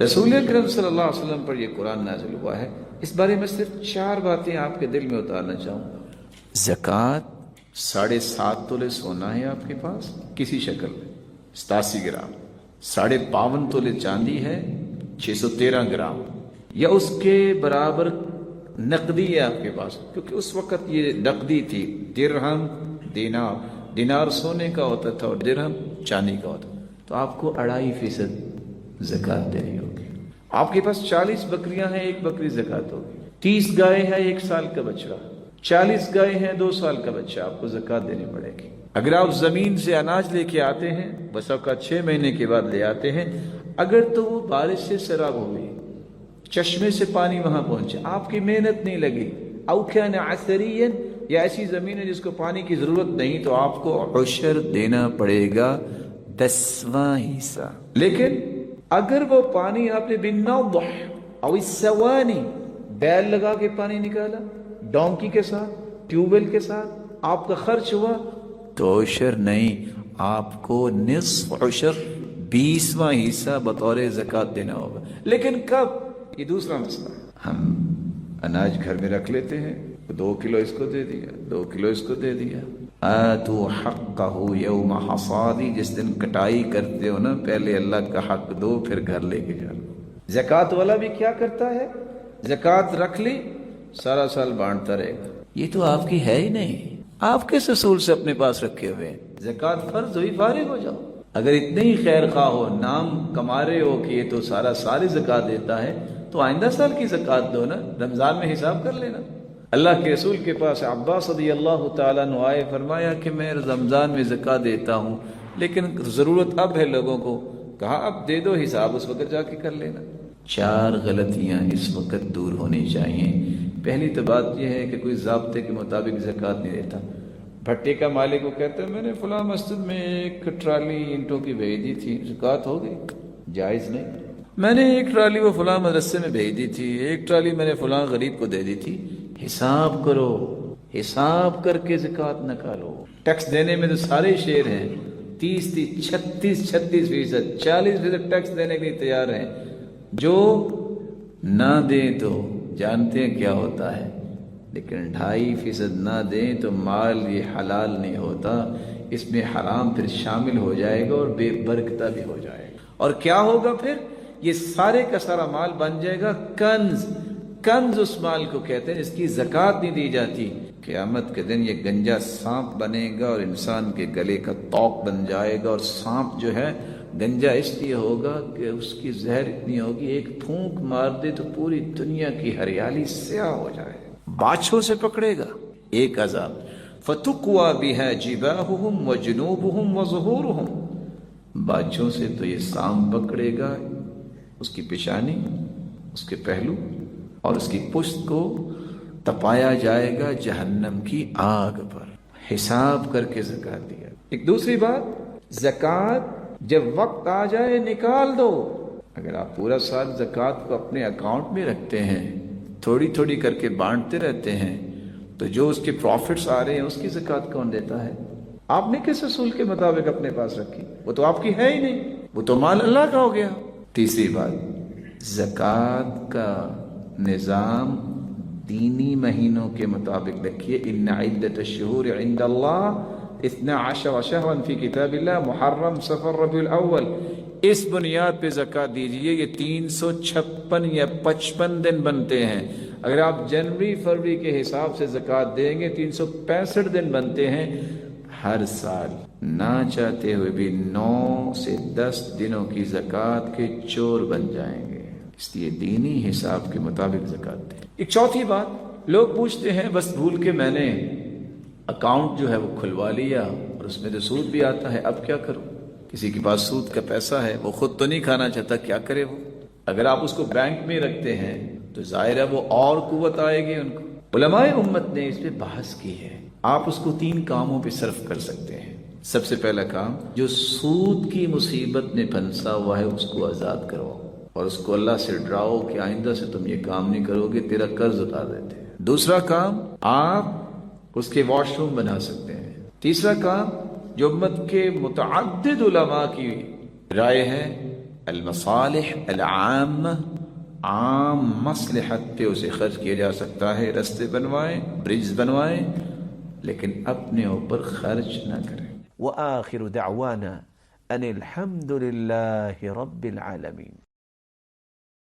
رسول اکرم صلی اللہ علیہ وسلم پر یہ قرآن نازل ہوا ہے. اس بارے میں صرف 4 باتیں آپ کے دل میں اتارنا چاہوں گا. زکوٰۃ 7.5 تولے سونا ہے آپ کے پاس کسی شکل میں 87 گرام، 52.5 تولے چاندی ہے 613 گرام، یا اس کے برابر نقدی ہے آپ کے پاس، کیونکہ اس وقت یہ نقدی تھی. درہم دینار سونے کا ہوتا تھا اور درہم چاندی کا ہوتا تھا. تو آپ کو 2.5% زکوٰۃ دینی ہوگی. آپ کے پاس 40 بکریاں ہیں، 1 بکری زکوٰۃ ہوگی. 30 گائے ہیں، 1 سال کا بچہ. 40 گائے ہیں، 2 سال کا بچہ. آپ کو زکوٰۃ دینی پڑے گی. اگر آپ زمین سے اناج لے کے آتے ہیں، بس آپ کا 6 مہینے کے بعد لے آتے ہیں، اگر تو وہ بارش سے سیراب ہو گئی، چشمے سے پانی وہاں پہنچے، آپ کی محنت نہیں لگی، او کان عثریا، یا ایسی زمین ہے جس کو پانی کی ضرورت نہیں، تو آپ کو عشر دینا پڑے گا 10واں حصہ. لیکن اگر وہ پانی آپ نے بالنضح او السوانی، بیل لگا کے پانی نکالا، ڈونکی کے ساتھ، ٹیوب ویل کے ساتھ، آپ کا خرچ ہوا، تو عشر نہیں، آپ کو نصف عشر 20واں حصہ بطور زکوٰۃ دینا ہوگا. لیکن کب؟ یہ دوسرا مسئلہ. ہم اناج گھر میں رکھ لیتے ہیں، 2 کلو اس کو دے دیا، 2 کلو اس کو دے دیا. آتوا حقہ یوم حصادی، جس دن کٹائی کرتے ہو نا، پہلے اللہ کا حق دو، پھر گھر لے کے جاؤ. زکوٰۃ والا بھی کیا کرتا ہے؟ زکوٰۃ رکھ لی، سارا سال بانٹتا رہے گا. یہ تو آپ کی ہے ہی نہیں، آپ کس اصول سے اپنے پاس رکھے ہوئے ہیں؟ زکوٰۃ فرض ہوئی، فارغ ہو جاؤ. اگر اتنے ہی خیر خواہ ہو، نام کما رہے ہو کہ یہ تو سارا سال ہی زکوٰۃ دیتا ہے، تو آئندہ سال کی زکوٰۃ دو نا، رمضان میں حساب کر لینا. اللہ کے رسول کے پاس عباس رضی اللہ تعالیٰ عنہ آئے، فرمایا کہ میں رمضان میں زکوٰۃ دیتا ہوں، لیکن ضرورت اب ہے لوگوں کو. کہا اب دے دو، حساب اس وقت جا کے کر لینا. 4 غلطیاں اس وقت دور ہونی چاہیے. پہلی تو بات یہ ہے کہ کوئی ضابطے کے مطابق زکوٰۃ نہیں دیتا. بھٹے کا مالک وہ کہتا ہے میں نے فلاں مسجد میں 1 ٹرالی اینٹوں کی بھیج دی تھی، زکوٰۃ ہو گئی؟ جائز نہیں. میں نے 1 ٹرالی وہ فلاں مدرسے میں بھیج دی تھی، 1 ٹرالی میں نے فلاں غریب کو دے دی تھی. حساب کرو، حساب کر کے زکوٰۃ نکالو. ٹیکس دینے میں تو سارے شیر ہیں، 36% 40% ٹیکس دینے کے لیے تیار ہیں. جو نہ دیں تو جانتے ہیں کیا ہوتا ہے، لیکن 2.5% نہ دیں تو مال یہ حلال نہیں ہوتا، اس میں حرام پھر شامل ہو جائے گا اور بے برکتہ بھی ہو جائے گا. اور کیا ہوگا پھر؟ یہ سارے کا سارا مال بن جائے گا کنز. کنز اس مال کو کہتے ہیں جس کی زکوٰۃ نہیں دی جاتی. قیامت کے دن یہ گنجا سانپ بنے گا اور انسان کے گلے کا توق بن جائے گا. اور سانپ جو ہے گنجا اس لیے ہوگا کہ اس کی زہر اتنی ہوگی، ایک پھونک مار دے تو پوری دنیا کی ہریالی سیاہ ہو جائے. باچھوں سے پکڑے گا، ایک عذاب. فَتُقْوَى بِهَا جِبَاهُهُمْ وَجُنُوبُهُمْ وَظُهُورُهُمْ، باچھوں سے تو یہ سانپ پکڑے گا، اس کی پیشانی، اس کے پہلو اور اس کی پشت کو تپایا جائے گا جہنم کی آگ پر. حساب کر کے زکوٰۃ دیا. ایک دوسری بات، زکوٰۃ جب وقت آ جائے نکال دو. اگر آپ پورا سال زکوٰۃ کو اپنے اکاؤنٹ میں رکھتے ہیں، تھوڑی تھوڑی کر کے بانٹتے رہتے ہیں، تو جو اس کے پروفٹس آ رہے ہیں اس کی زکوٰۃ کون دیتا ہے؟ آپ نے کس اصول کے مطابق اپنے پاس رکھی؟ وہ تو آپ کی ہے ہی نہیں، وہ تو مال اللہ کا ہو گیا. تیسری بات، زکوٰۃ کا نظام دینی مہینوں کے مطابق رکھیے. ان عدۃ الشہور عند اللہ 12 شہرا فی کتاب اللہ محرم صفر ربیع الاول. اس بنیاد پہ زکوٰۃ دیجیے. یہ 356 یا 55 دن بنتے ہیں. اگر آپ جنوری فروری کے حساب سے زکوٰۃ دیں گے 365 دن بنتے ہیں. ہر سال نہ چاہتے ہوئے بھی 9 سے 10 دنوں کی زکوٰۃ کے چور بن جائیں گے. اس لیے دینی حساب کے مطابق زکوٰۃ دیں. ایک چوتھی بات، لوگ پوچھتے ہیں بس بھول کے میں نے اکاؤنٹ جو ہے وہ کھلوا لیا اور اس میں تو سود بھی آتا ہے، اب کیا کروں؟ کسی کے پاس سود کا پیسہ ہے، وہ خود تو نہیں کھانا چاہتا، کیا کرے وہ؟ اگر آپ اس کو بینک میں رکھتے ہیں تو ظاہر ہے وہ اور قوت آئے گی ان کو. علماء امت نے اس پہ بحث کی ہے. آپ اس کو 3 کاموں پہ صرف کر سکتے ہیں. سب سے پہلا کام، جو سود کی مصیبت میں پھنسا ہوا ہے اس کو آزاد کرو اور اس کو اللہ سے ڈراؤ کہ آئندہ سے تم یہ کام نہیں کرو گے، تیرا قرض اتار دیتے ہیں. دوسرا کام، آپ اس کے واش روم بنا سکتے ہیں. تیسرا کام، جو امت کے متعدد علماء کی رائے ہے المصالح العامہ، عام مصلحت پہ اسے خرچ کیا جا سکتا ہے، رستے بنوائیں، برجز بنوائیں، لیکن اپنے اوپر خرچ نہ کریں۔ وآخر دعوانا ان الحمد للہ رب العالمین۔